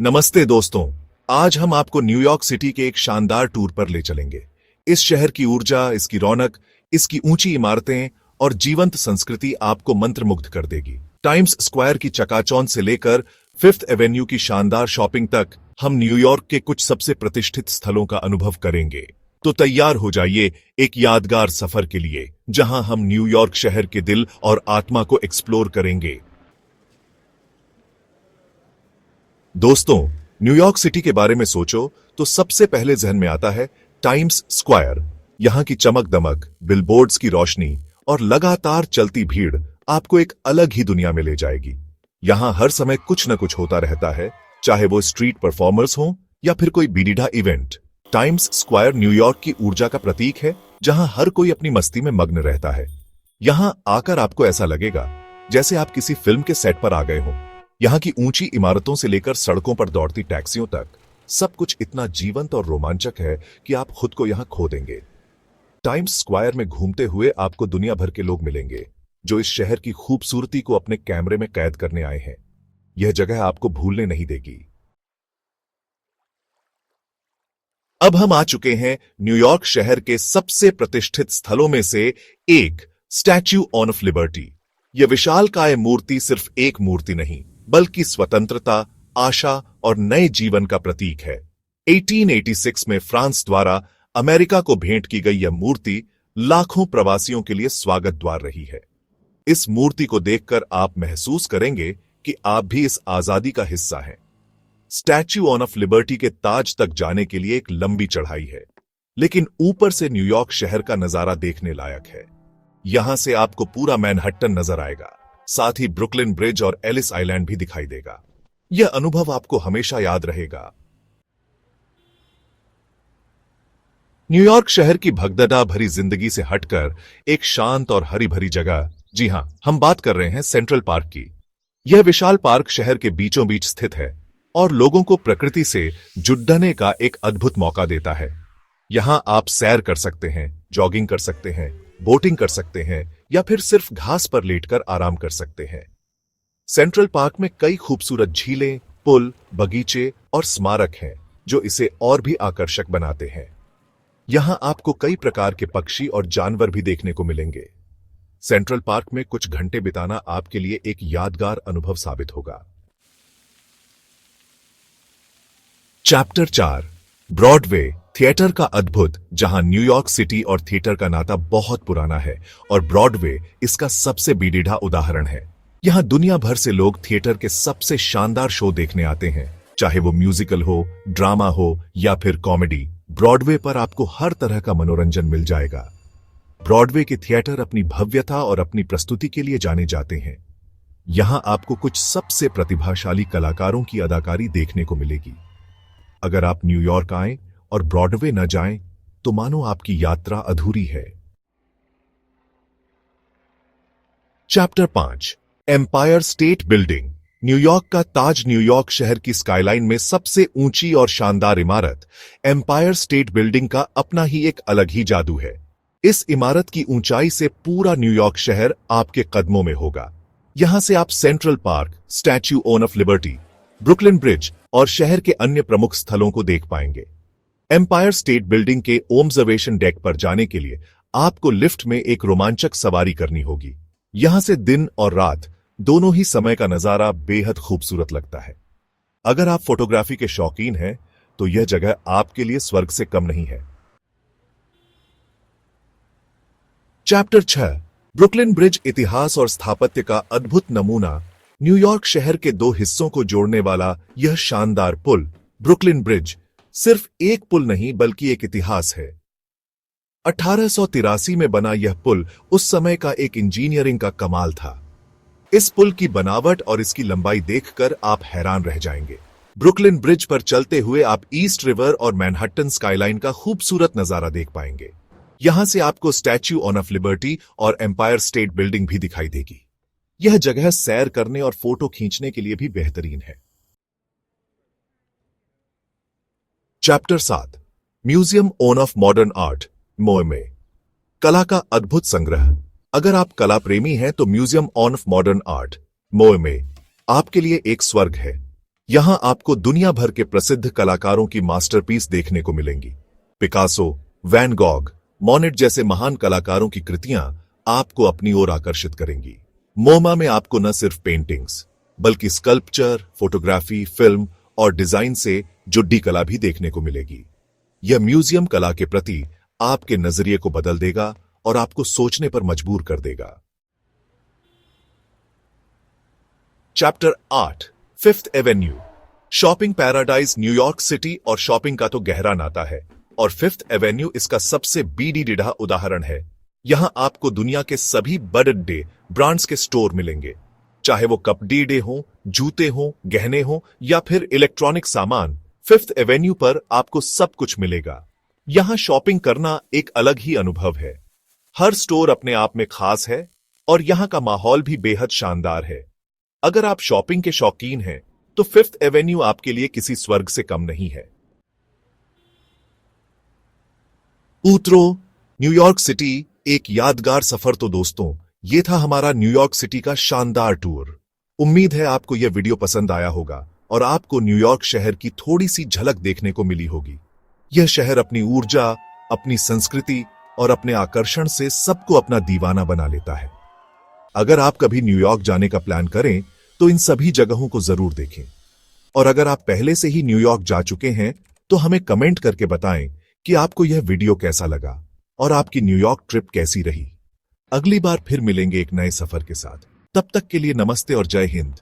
नमस्ते दोस्तों, आज हम आपको न्यूयॉर्क सिटी के एक शानदार टूर पर ले चलेंगे। इस शहर की ऊर्जा, इसकी रौनक, इसकी ऊंची इमारतें और जीवंत संस्कृति आपको मंत्रमुग्ध कर देगी। टाइम्स स्क्वायर की चकाचौंध से लेकर फिफ्थ एवेन्यू की शानदार शॉपिंग तक हम न्यूयॉर्क के कुछ सबसे प्रतिष्ठित स्थलों का अनुभव करेंगे। तो तैयार हो जाइए एक यादगार सफर के लिए, जहां हम न्यूयॉर्क शहर के दिल और आत्मा को एक्सप्लोर करेंगे। दोस्तों, न्यूयॉर्क सिटी के बारे में सोचो तो सबसे पहले जहन में आता है टाइम्स स्क्वायर। यहां की चमक दमक, बिलबोर्ड्स की रोशनी और लगातार चलती भीड़ आपको एक अलग ही दुनिया में ले जाएगी। यहां हर समय कुछ न कुछ होता रहता है, चाहे वो स्ट्रीट परफॉर्मर्स हों या फिर कोई बीडीडा इवेंट। टाइम्स स्क्वायर न्यूयॉर्क की ऊर्जा का प्रतीक है, जहां हर कोई अपनी मस्ती में मग्न रहता है। यहां आकर आपको ऐसा लगेगा जैसे आप किसी फिल्म के सेट पर आ गए हों। यहां की ऊंची इमारतों से लेकर सड़कों पर दौड़ती टैक्सियों तक सब कुछ इतना जीवंत और रोमांचक है कि आप खुद को यहां खो देंगे। टाइम्स स्क्वायर में घूमते हुए आपको दुनिया भर के लोग मिलेंगे जो इस शहर की खूबसूरती को अपने कैमरे में कैद करने आए हैं। यह जगह आपको भूलने नहीं देगी। अब हम आ चुके हैं न्यूयॉर्क शहर के सबसे प्रतिष्ठित स्थलों में से एक, स्टैच्यू ऑफ लिबर्टी। यह विशालकाय मूर्ति सिर्फ एक मूर्ति नहीं, बल्कि स्वतंत्रता, आशा और नए जीवन का प्रतीक है। 1886 में फ्रांस द्वारा अमेरिका को भेंट की गई यह मूर्ति लाखों प्रवासियों के लिए स्वागत द्वार रही है। इस मूर्ति को देखकर आप महसूस करेंगे कि आप भी इस आजादी का हिस्सा हैं। स्टैच्यू ऑफ लिबर्टी के ताज तक जाने के लिए एक लंबी चढ़ाई है, लेकिन ऊपर से न्यूयॉर्क शहर का नजारा देखने लायक है। यहां से आपको पूरा मैनहट्टन नजर आएगा, साथ ही ब्रुकलिन ब्रिज और एलिस आइलैंड भी दिखाई देगा। यह अनुभव आपको हमेशा याद रहेगा। न्यूयॉर्क शहर की भगदड़ा भरी जिंदगी से हटकर एक शांत और हरी भरी जगह, जी हां, हम बात कर रहे हैं सेंट्रल पार्क की। यह विशाल पार्क शहर के बीचों बीच स्थित है और लोगों को प्रकृति से जुड़ने का एक अद्भुत मौका देता है। यहां आप सैर कर सकते हैं, जॉगिंग कर सकते हैं, बोटिंग कर सकते हैं या फिर सिर्फ घास पर लेटकर आराम कर सकते हैं। सेंट्रल पार्क में कई खूबसूरत झीलें, पुल, बगीचे और स्मारक हैं जो इसे और भी आकर्षक बनाते हैं। यहां आपको कई प्रकार के पक्षी और जानवर भी देखने को मिलेंगे। सेंट्रल पार्क में कुछ घंटे बिताना आपके लिए एक यादगार अनुभव साबित होगा। चैप्टर 4, ब्रॉडवे, थिएटर का अद्भुत, जहां न्यूयॉर्क सिटी और थिएटर का नाता बहुत पुराना है और ब्रॉडवे इसका सबसे बीडीडा उदाहरण है। यहां दुनिया भर से लोग थिएटर के सबसे शानदार शो देखने आते हैं, चाहे वो म्यूजिकल हो, ड्रामा हो या फिर कॉमेडी। ब्रॉडवे पर आपको हर तरह का मनोरंजन मिल जाएगा। ब्रॉडवे के थिएटर अपनी भव्यता और अपनी प्रस्तुति के लिए जाने जाते हैं। यहां आपको कुछ सबसे प्रतिभाशाली कलाकारों की अदाकारी देखने को मिलेगी। अगर आप न्यूयॉर्क आएं और ब्रॉडवे न जाएं, तो मानो आपकी यात्रा अधूरी है। Chapter 5, Empire State Building, New York का ताज। न्यूयॉर्क शहर की स्काईलाइन में सबसे ऊंची और शानदार इमारत एम्पायर स्टेट बिल्डिंग का अपना ही एक अलग ही जादू है। इस इमारत की ऊंचाई से पूरा न्यूयॉर्क शहर आपके कदमों में होगा। यहां से आप central park, statue of liberty, Brooklyn bridge और शहर के अन्य प्रमुख स्थलों को देख पाएंगे। एम्पायर स्टेट बिल्डिंग के ऑब्जर्वेशन डेक पर जाने के लिए आपको लिफ्ट में एक रोमांचक सवारी करनी होगी। यहां से दिन और रात दोनों ही समय का नजारा बेहद खूबसूरत लगता है। अगर आप फोटोग्राफी के शौकीन हैं, तो यह जगह आपके लिए स्वर्ग से कम नहीं है। चैप्टर 6, ब्रुकलिन ब्रिज, इतिहास और स्थापत्य का अद्भुत नमूना। न्यूयॉर्क शहर के दो हिस्सों को जोड़ने वाला यह शानदार पुल, ब्रुकलिन ब्रिज, सिर्फ एक पुल नहीं बल्कि एक इतिहास है। 1883 में बना यह पुल उस समय का एक इंजीनियरिंग का कमाल था। इस पुल की बनावट और इसकी लंबाई देखकर आप हैरान रह जाएंगे। ब्रुकलिन ब्रिज पर चलते हुए आप ईस्ट रिवर और मैनहट्टन स्काईलाइन का खूबसूरत नजारा देख पाएंगे। यहां से आपको स्टैच्यू ऑफ लिबर्टी और एम्पायर स्टेट बिल्डिंग भी दिखाई देगी। यह जगह सैर करने और फोटो खींचने के लिए भी बेहतरीन है। Chapter 7, museum of modern art, मोए, कला का अद्भुत संग्रह। अगर आप कला प्रेमी हैं तो म्यूजियम ऑफ मॉडर्न आर्ट, मोए, आपके लिए एक स्वर्ग है। यहां आपको दुनिया भर के प्रसिद्ध कलाकारों की मास्टरपीस देखने को मिलेंगी। पिकासो, वैन गॉग, मोनेट जैसे महान कलाकारों की कृतियां आपको अपनी ओर आकर्षित करेंगी। मोमा में आपको न सिर्फ पेंटिंग्स बल्कि स्कल्पचर, फोटोग्राफी, फिल्म और डिजाइन से जुड़ी कला भी देखने को मिलेगी। यह म्यूजियम कला के प्रति आपके नजरिए को बदल देगा और आपको सोचने पर मजबूर कर देगा। Chapter 8, fifth Avenue. Shopping paradise New York city और शॉपिंग का तो गहरा नाता है और फिफ्थ एवेन्यू इसका सबसे बीडी उदाहरण है। यहां आपको दुनिया के सभी बड़े ब्रांड्स के स्टोर मिलेंगे, चाहे वो कपड़े हो, जूते हो, गहने हो या फिर इलेक्ट्रॉनिक सामान। फिफ्थ एवेन्यू पर आपको सब कुछ मिलेगा। यहां शॉपिंग करना एक अलग ही अनुभव है। हर स्टोर अपने आप में खास है और यहां का माहौल भी बेहद शानदार है। अगर आप शॉपिंग के शौकीन हैं तो फिफ्थ एवेन्यू आपके लिए किसी स्वर्ग से कम नहीं है। उतरो न्यूयॉर्क सिटी, एक यादगार सफर। तो दोस्तों, ये था हमारा न्यूयॉर्क सिटी का शानदार टूर। उम्मीद है आपको यह वीडियो पसंद आया होगा और आपको न्यूयॉर्क शहर की थोड़ी सी झलक देखने को मिली होगी। यह शहर अपनी ऊर्जा, अपनी संस्कृति और अपने आकर्षण से सबको अपना दीवाना बना लेता है। अगर आप कभी न्यूयॉर्क जाने का प्लान करें तो इन सभी जगहों को जरूर देखें। और अगर आप पहले से ही न्यूयॉर्क जा चुके हैं तो हमें कमेंट करके बताएं कि आपको यह वीडियो कैसा लगा और आपकी न्यूयॉर्क ट्रिप कैसी रही। अगली बार फिर मिलेंगे एक नए सफर के साथ। तब तक के लिए नमस्ते और जय हिंद।